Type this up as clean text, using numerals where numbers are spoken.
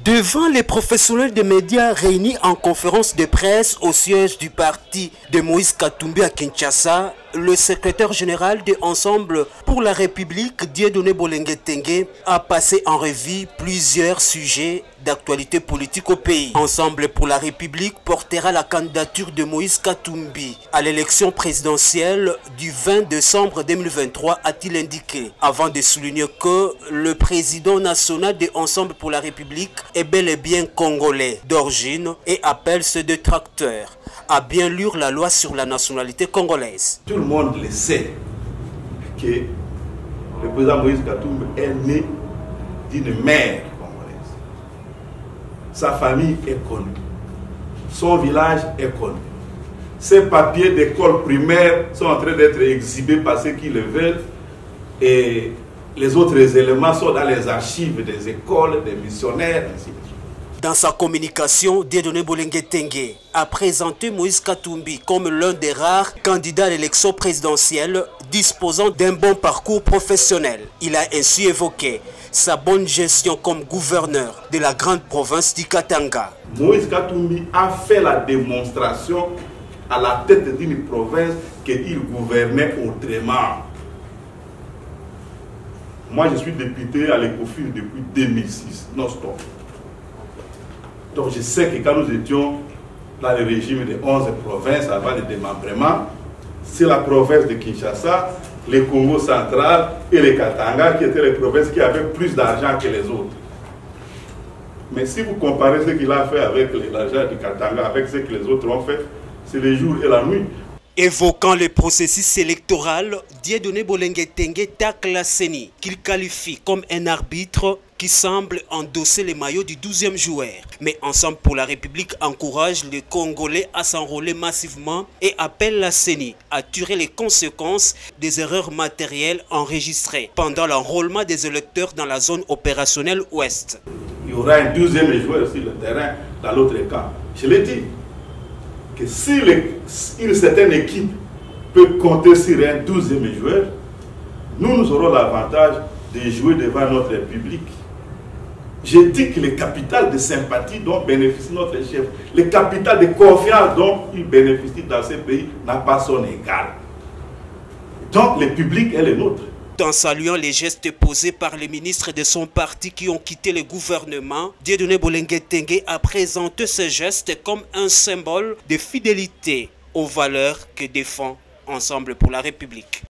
Devant les professionnels des médias réunis en conférence de presse au siège du parti de Moïse Katumbi à Kinshasa, le secrétaire général de Ensemble pour la République, Dieudonné Bolenge Tengue, a passé en revue plusieurs sujets d'actualité politique au pays. Ensemble pour la République portera la candidature de Moïse Katumbi à l'élection présidentielle du 20 décembre 2023, a-t-il indiqué, avant de souligner que le président national de Ensemble pour la République est bel et bien congolais d'origine et appelle ses détracteurs à bien lire la loi sur la nationalité congolaise. Tout le monde le sait que le président Moïse Katumbi est né d'une mère congolaise. Sa famille est connue. Son village est connu. Ses papiers d'école primaire sont en train d'être exhibés par ceux qui le veulent et les autres éléments sont dans les archives des écoles, des missionnaires, ainsi de suite. Dans sa communication, Dieudonné Bolenge Tengue a présenté Moïse Katumbi comme l'un des rares candidats à l'élection présidentielle disposant d'un bon parcours professionnel. Il a ainsi évoqué sa bonne gestion comme gouverneur de la grande province du Katanga. Moïse Katumbi a fait la démonstration à la tête d'une province qu'il gouvernait autrement. Moi, je suis député à l'ECOFIN depuis 2006, non-stop. Donc je sais que quand nous étions dans le régime des 11 provinces avant le démembrement, c'est la province de Kinshasa, le Congo central et le Katanga qui étaient les provinces qui avaient plus d'argent que les autres. Mais si vous comparez ce qu'il a fait avec l'argent du Katanga, avec ce que les autres ont fait, c'est le jour et la nuit. Évoquant le processus électoral, Dieudonné Bolenge Tengue tacle la CENI, qu'il qualifie comme un arbitre qui semble endosser les maillots du 12e joueur. Mais Ensemble pour la République encourage les Congolais à s'enrôler massivement et appelle la CENI à tirer les conséquences des erreurs matérielles enregistrées pendant l'enrôlement des électeurs dans la zone opérationnelle ouest. Il y aura un 12e joueur sur le terrain dans l'autre camp. Je l'ai dit que si une certaine équipe peut compter sur un 12e joueur, nous aurons l'avantage de jouer devant notre public. Je dis que le capital de sympathie dont bénéficie notre chef, le capital de confiance dont il bénéficie dans ce pays n'a pas son égal. Donc le public est le nôtre. En saluant les gestes posés par les ministres de son parti qui ont quitté le gouvernement, Dieudonné Bolenge Tengue a présenté ce geste comme un symbole de fidélité aux valeurs que défend Ensemble pour la République.